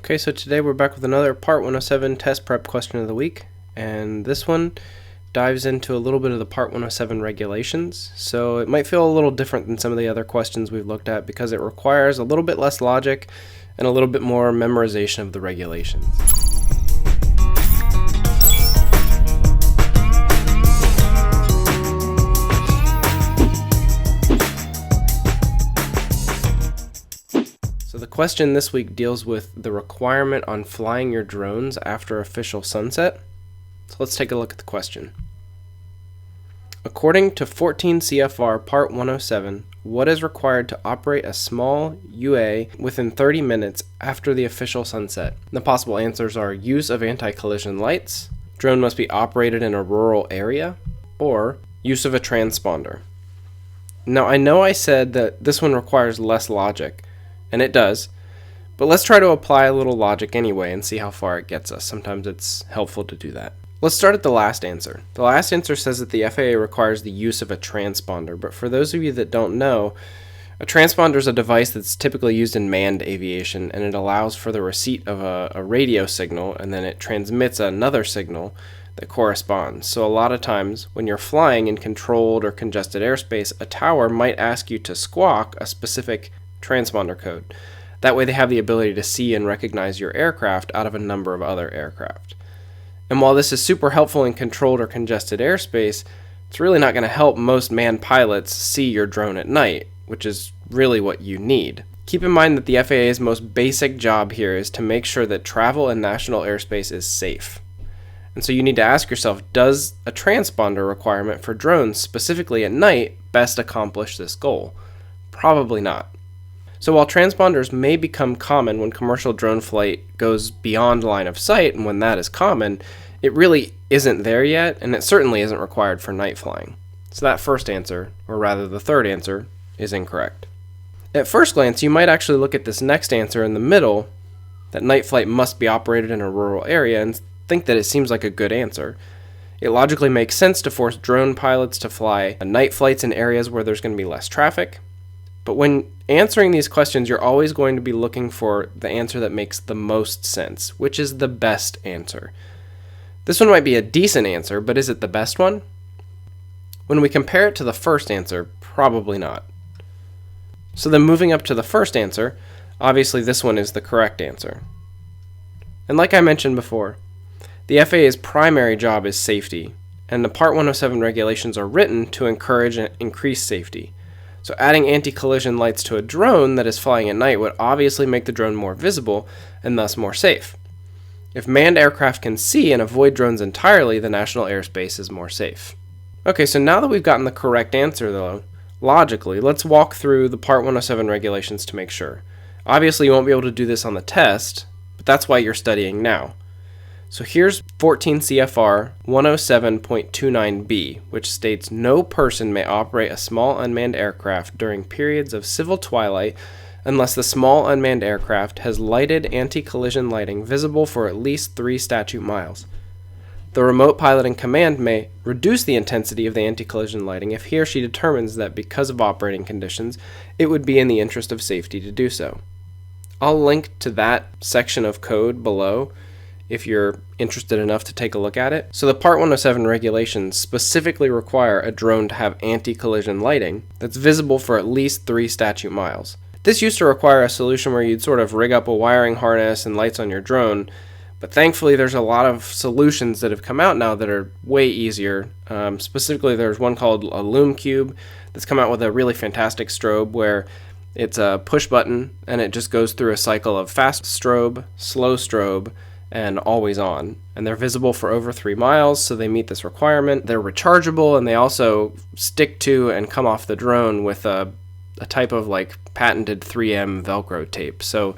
Okay, so today we're back with another Part 107 test prep question of the week, and this one dives into a little bit of the Part 107 regulations. So it might feel a little different than some of the other questions we've looked at because it requires a little bit less logic and a little bit more memorization of the regulations. So the question this week deals with the requirement on flying your drones after official sunset. So let's take a look at the question. According to 14 CFR Part 107, what is required to operate a small UA within 30 minutes after the official sunset? The possible answers are use of anti-collision lights, drone must be operated in a rural area, or use of a transponder. Now I know I said that this one requires less logic, and it does, but let's try to apply a little logic anyway and see how far it gets us. Sometimes it's helpful to do that. Let's start at the last answer. The last answer says that the FAA requires the use of a transponder, but for those of you that don't know, a transponder is a device that's typically used in manned aviation, and it allows for the receipt of a radio signal, and then it transmits another signal that corresponds. So a lot of times when you're flying in controlled or congested airspace, a tower might ask you to squawk a specific transponder code. That way they have the ability to see and recognize your aircraft out of a number of other aircraft. And while this is super helpful in controlled or congested airspace, it's really not going to help most manned pilots see your drone at night, which is really what you need. Keep in mind that the FAA's most basic job here is to make sure that travel in national airspace is safe. And so you need to ask yourself, does a transponder requirement for drones specifically at night best accomplish this goal? Probably not. So while transponders may become common when commercial drone flight goes beyond line of sight, and when that is common, it really isn't there yet, and it certainly isn't required for night flying. So that first answer, or rather the third answer, is incorrect. At first glance, you might actually look at this next answer in the middle, that night flight must be operated in a rural area, and think that it seems like a good answer. It logically makes sense to force drone pilots to fly night flights in areas where there's going to be less traffic. But when answering these questions, you're always going to be looking for the answer that makes the most sense, which is the best answer. This one might be a decent answer, but is it the best one? When we compare it to the first answer, probably not. So then moving up to the first answer, obviously this one is the correct answer. And like I mentioned before, the FAA's primary job is safety, and the Part 107 regulations are written to encourage and increase safety. So adding anti-collision lights to a drone that is flying at night would obviously make the drone more visible and thus more safe. If manned aircraft can see and avoid drones entirely, the national airspace is more safe. Okay, so now that we've gotten the correct answer though, logically, let's walk through the Part 107 regulations to make sure. Obviously you won't be able to do this on the test, but that's why you're studying now. So here's 14 CFR 107.29b, which states no person may operate a small unmanned aircraft during periods of civil twilight unless the small unmanned aircraft has lighted anti-collision lighting visible for at least 3 statute miles. The remote pilot in command may reduce the intensity of the anti-collision lighting if he or she determines that because of operating conditions, it would be in the interest of safety to do so. I'll link to that section of code below if you're interested enough to take a look at it. So the Part 107 regulations specifically require a drone to have anti-collision lighting that's visible for at least 3 statute miles. This used to require a solution where you'd sort of rig up a wiring harness and lights on your drone, but thankfully there's a lot of solutions that have come out now that are way easier. Specifically there's one called a Lume Cube that's come out with a really fantastic strobe where it's a push button and it just goes through a cycle of fast strobe, slow strobe, and always on, and they're visible for over 3 miles, so they meet this requirement. They're rechargeable, and they also stick to and come off the drone with a type of like patented 3M Velcro tape, so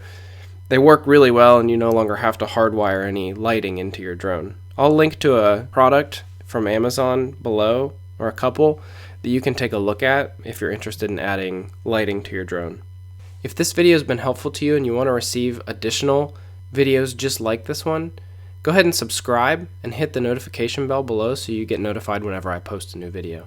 they work really well and you no longer have to hardwire any lighting into your drone. I'll link to a product from Amazon below, or a couple, that you can take a look at if you're interested in adding lighting to your drone. If this video has been helpful to you and you want to receive additional videos just like this one, go ahead and subscribe and hit the notification bell below so you get notified whenever I post a new video.